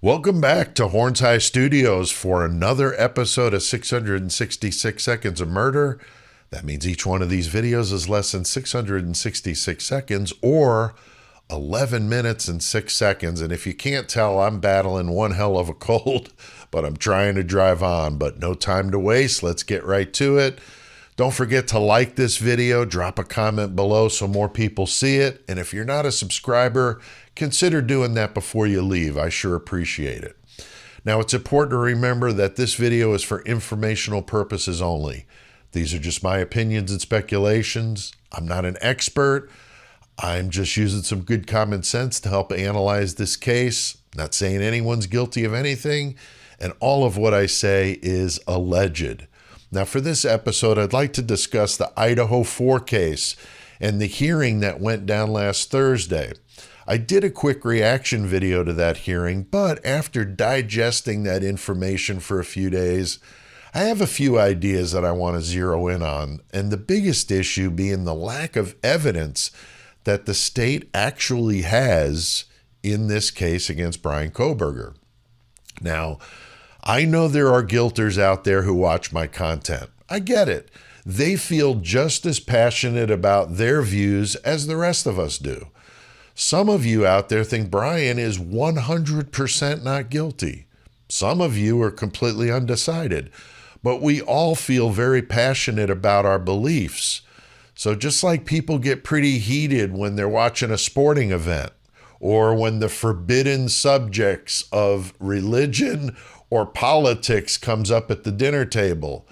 Welcome back to Horns High Studios for another episode of 666 Seconds of Murder. That means each one of these videos is less than 666 seconds or 11 minutes and 6 seconds. And if you can't tell, I'm battling one hell of a cold, but I'm trying to drive on. But no time to waste. Let's get right to it. Don't forget to like this video, drop a comment below so more people see it. And if you're not a subscriber, consider doing that before you leave. I sure appreciate it. Now, it's important to remember that this video is for informational purposes only. These are just my opinions and speculations. I'm not an expert. I'm just using some good common sense to help analyze this case. Not saying anyone's guilty of anything, and all of what I say is alleged. Now, for this episode, I'd like to discuss the Idaho 4 case and the hearing that went down last Thursday. I did a quick reaction video to that hearing, but after digesting that information for a few days, I have a few ideas that I want to zero in on, and the biggest issue being the lack of evidence that the state actually has in this case against Bryan Kohberger. Now, I know there are guilters out there who watch my content. I get it. They feel just as passionate about their views as the rest of us do. Some of you out there think Bryan is 100% not guilty. Some of you are completely undecided. But we all feel very passionate about our beliefs. So just like people get pretty heated when they're watching a sporting event, or when the forbidden subjects of religion or politics comes up at the dinner table,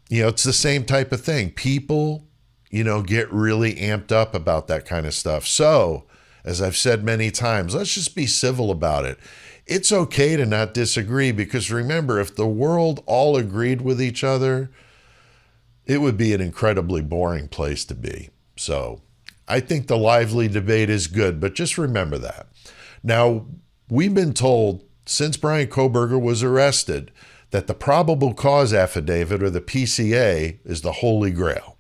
it's the same type of thing. People, get really amped up about that kind of stuff. So, as I've said many times, let's just be civil about it. It's okay to not disagree, because remember, if the world all agreed with each other, it would be an incredibly boring place to be. So I think the lively debate is good, but just remember that. Now, we've been told since Bryan Kohberger was arrested that the probable cause affidavit, or the PCA, is the holy grail.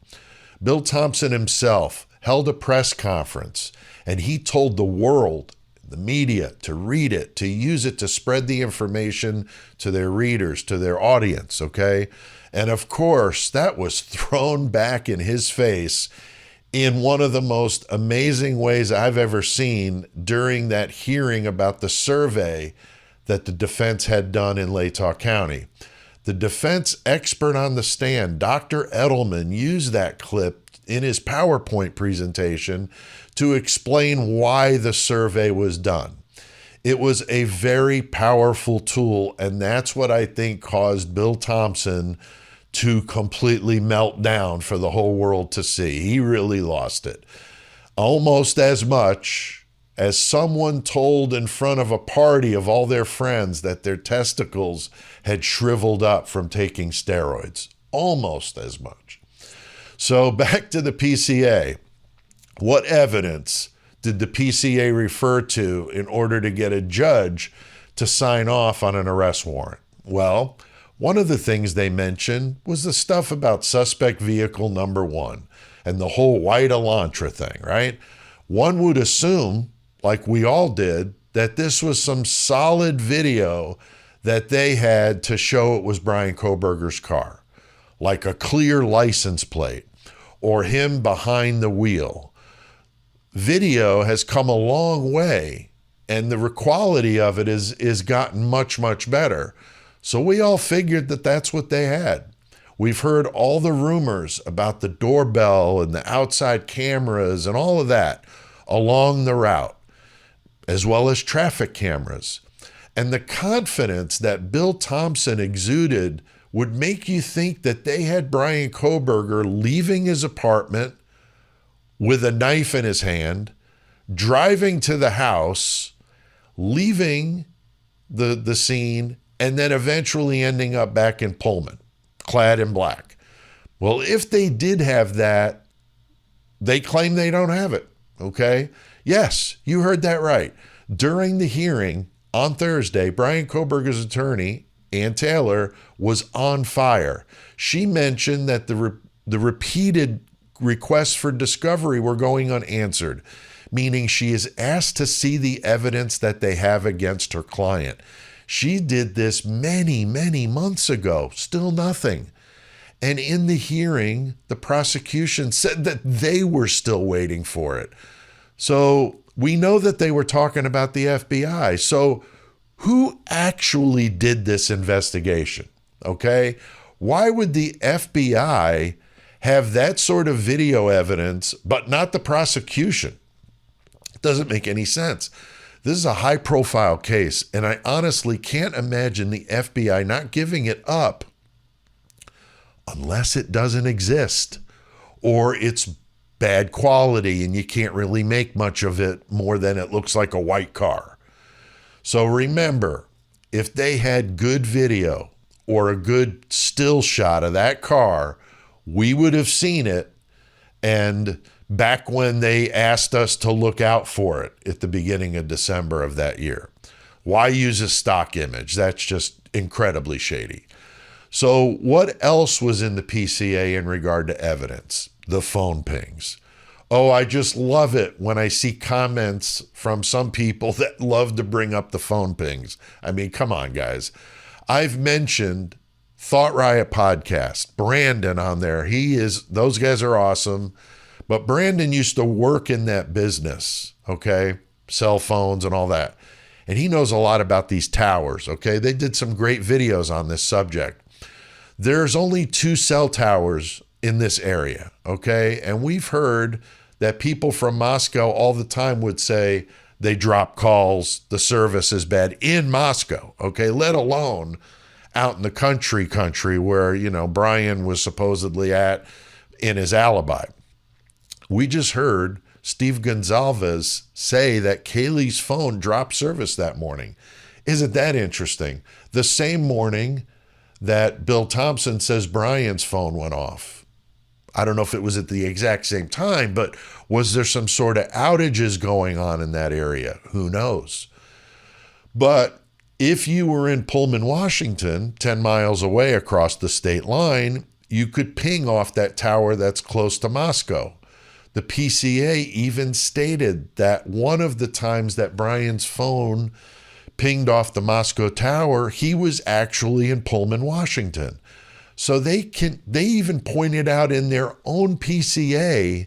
Bill Thompson himself held a press conference, and he told the world, the media, to read it, to use it to spread the information to their readers, to their audience, okay? And of course, that was thrown back in his face in one of the most amazing ways I've ever seen during that hearing about the survey that the defense had done in Latah County. The defense expert on the stand, Dr. Edelman, used that clip in his PowerPoint presentation to explain why the survey was done. It was a very powerful tool, and that's what I think caused Bill Thompson to completely melt down for the whole world to see. He really lost it. Almost as much as someone told in front of a party of all their friends that their testicles had shriveled up from taking steroids. Almost as much. So back to the PCA. What evidence did the PCA refer to in order to get a judge to sign off on an arrest warrant? Well, one of the things they mentioned was the stuff about suspect vehicle number 1 and the whole white Elantra thing, right? One would assume, like we all did, that this was some solid video that they had to show it was Bryan Kohberger's car, like a clear license plate or him behind the wheel. Video has come a long way, and the quality of it is gotten much, much better. So we all figured that that's what they had. We've heard all the rumors about the doorbell and the outside cameras and all of that along the route, as well as traffic cameras. And the confidence that Bill Thompson exuded would make you think that they had Bryan Kohberger leaving his apartment with a knife in his hand, driving to the house, leaving the scene, and then eventually ending up back in Pullman, clad in black. Well, if they did have that, they claim they don't have it, okay? Yes, you heard that right. During the hearing on Thursday, Bryan Kohberger's attorney, Ann Taylor, was on fire. She mentioned that the repeated requests for discovery were going unanswered, meaning she is asked to see the evidence that they have against her client. She did this many, many months ago, still nothing. And in the hearing, the prosecution said that they were still waiting for it. So we know that they were talking about the FBI. So who actually did this investigation? Okay? Why would the FBI have that sort of video evidence, but not the prosecution? It doesn't make any sense. This is a high-profile case, and I honestly can't imagine the FBI not giving it up unless it doesn't exist or it's bad quality and you can't really make much of it more than it looks like a white car. So remember, if they had good video or a good still shot of that car, we would have seen it. And back when they asked us to look out for it at the beginning of December of that year, why use a stock image? That's just incredibly shady. So what else was in the PCA in regard to evidence? The phone pings. Oh, I just love it when I see comments from some people that love to bring up the phone pings. I mean, come on, guys. I've mentioned Thought Riot Podcast, Brandon on there. Those guys are awesome. But Brandon used to work in that business, okay? Cell phones and all that. And he knows a lot about these towers, okay? They did some great videos on this subject. There's only 2 cell towers in this area, okay? And we've heard that people from Moscow all the time would say they drop calls, the service is bad in Moscow, okay? Let alone out in the country where, Bryan was supposedly at in his alibi. We just heard Steve Gonzalez say that Kaylee's phone dropped service that morning. Isn't that interesting? The same morning that Bill Thompson says Bryan's phone went off. I don't know if it was at the exact same time, but was there some sort of outages going on in that area? Who knows? But if you were in Pullman, Washington, 10 miles away across the state line, you could ping off that tower that's close to Moscow. The PCA even stated that one of the times that Bryan's phone pinged off the Moscow tower, he was actually in Pullman, Washington. So they even pointed out in their own PCA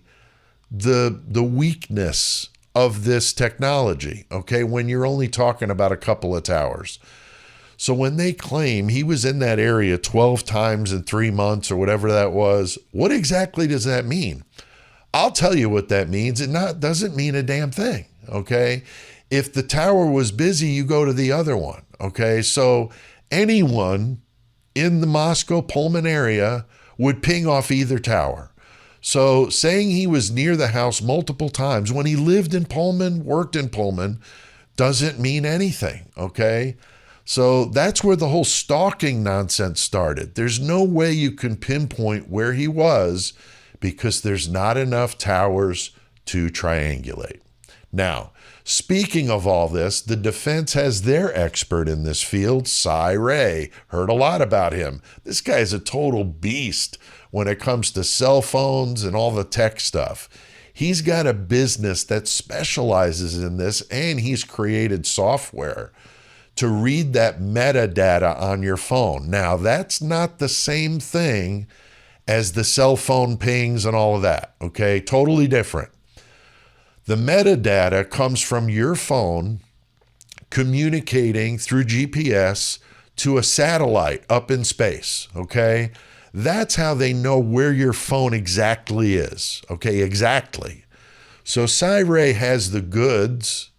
the weakness of this technology, okay, when you're only talking about a couple of towers. So when they claim he was in that area 12 times in 3 months or whatever that was, what exactly does that mean? I'll tell you what that means. It doesn't mean a damn thing, okay? If the tower was busy, you go to the other one, okay? So anyone in the Moscow Pullman area would ping off either tower. So saying he was near the house multiple times when he lived in Pullman, worked in Pullman, doesn't mean anything, okay? So that's where the whole stalking nonsense started. There's no way you can pinpoint where he was because there's not enough towers to triangulate. Now, speaking of all this, the defense has their expert in this field, Cy Ray. Heard a lot about him. This guy's a total beast when it comes to cell phones and all the tech stuff. He's got a business that specializes in this, and he's created software to read that metadata on your phone. Now, that's not the same thing as the cell phone pings and all of that, okay? Totally different. The metadata comes from your phone communicating through GPS to a satellite up in space, okay? That's how they know where your phone exactly is, okay? Exactly. So Cy Ray has the goods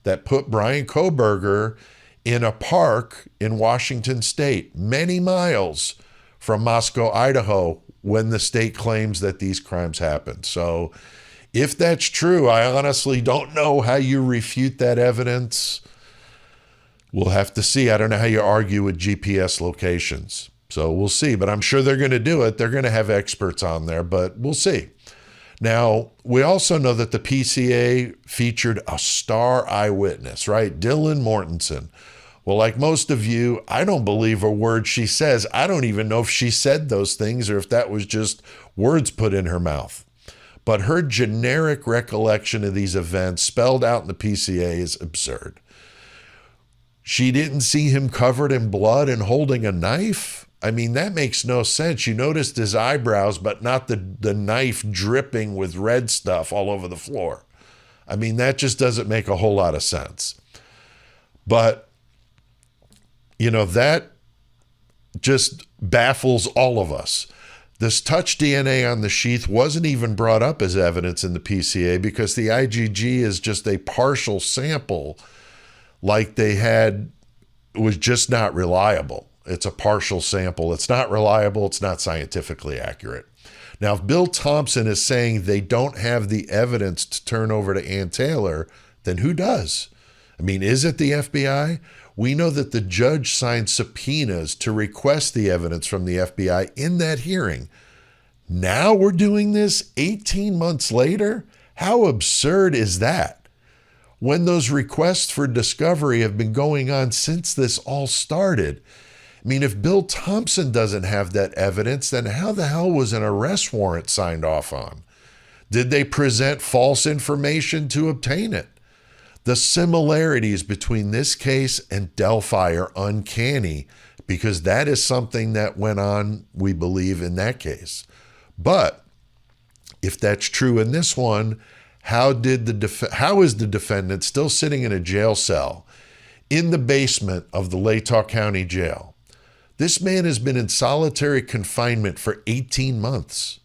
that put Bryan Kohberger in a park in Washington State, many miles from Moscow, Idaho, when the state claims that these crimes happened. So if that's true, I honestly don't know how you refute that evidence. We'll have to see. I don't know how you argue with GPS locations. So we'll see, but I'm sure they're going to do it. They're going to have experts on there, but we'll see. Now, we also know that the PCA featured a star eyewitness, right? Dylan Mortenson. Well, like most of you, I don't believe a word she says. I don't even know if she said those things or if that was just words put in her mouth. But her generic recollection of these events spelled out in the PCA is absurd. She didn't see him covered in blood and holding a knife. I mean, that makes no sense. You noticed his eyebrows, but not the knife dripping with red stuff all over the floor. I mean, that just doesn't make a whole lot of sense. But, you know, that just baffles all of us. This touch DNA on the sheath wasn't even brought up as evidence in the PCA because the IgG is just a partial sample, like they had, was just not reliable. It's a partial sample. It's not reliable. It's not scientifically accurate. Now, if Bill Thompson is saying they don't have the evidence to turn over to Ann Taylor, then who does? I mean, is it the FBI? We know that the judge signed subpoenas to request the evidence from the FBI in that hearing. Now we're doing this 18 months later? How absurd is that? When those requests for discovery have been going on since this all started. I mean, if Bill Thompson doesn't have that evidence, then how the hell was an arrest warrant signed off on? Did they present false information to obtain it? The similarities between this case and Delphi are uncanny because that is something that went on, we believe, in that case. But if that's true in this one, how is the defendant still sitting in a jail cell in the basement of the Latah County Jail? This man has been in solitary confinement for 18 months.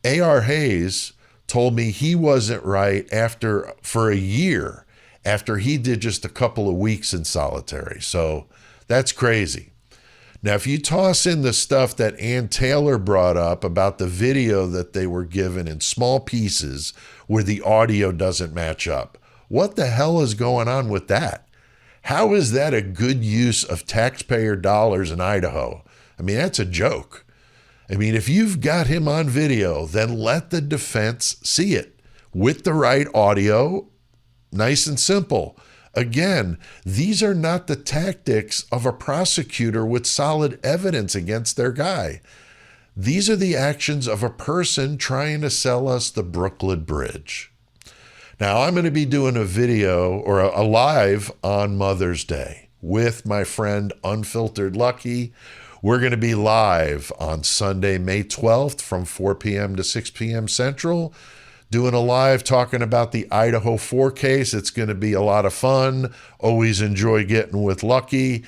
A.R. Hayes told me he wasn't right for a year after he did just a couple of weeks in solitary. So that's crazy. Now, if you toss in the stuff that Ann Taylor brought up about the video that they were given in small pieces where the audio doesn't match up, what the hell is going on with that? How is that a good use of taxpayer dollars in Idaho? I mean, that's a joke. I mean, if you've got him on video, then let the defense see it with the right audio. Nice and simple. Again, these are not the tactics of a prosecutor with solid evidence against their guy. These are the actions of a person trying to sell us the Brooklyn Bridge. Now, I'm going to be doing a video or a live on Mother's Day with my friend Unfiltered Lucky. We're going to be live on Sunday, May 12th from 4 p.m. to 6 p.m. Central, doing a live talking about the Idaho 4 case. It's going to be a lot of fun. Always enjoy getting with Lucky.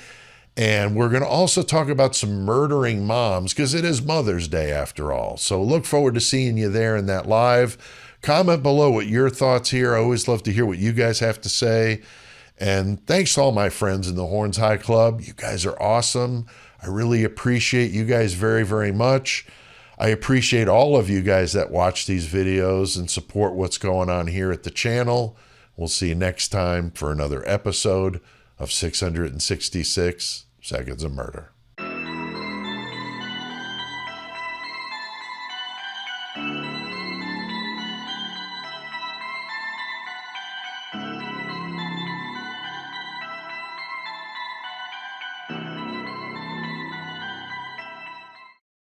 And we're going to also talk about some murdering moms because it is Mother's Day after all. So look forward to seeing you there in that live. Comment below what your thoughts here. I always love to hear what you guys have to say. And thanks to all my friends in the Horns High Club. You guys are awesome. I really appreciate you guys very, very much. I appreciate all of you guys that watch these videos and support what's going on here at the channel. We'll see you next time for another episode of 666 Seconds of Murder.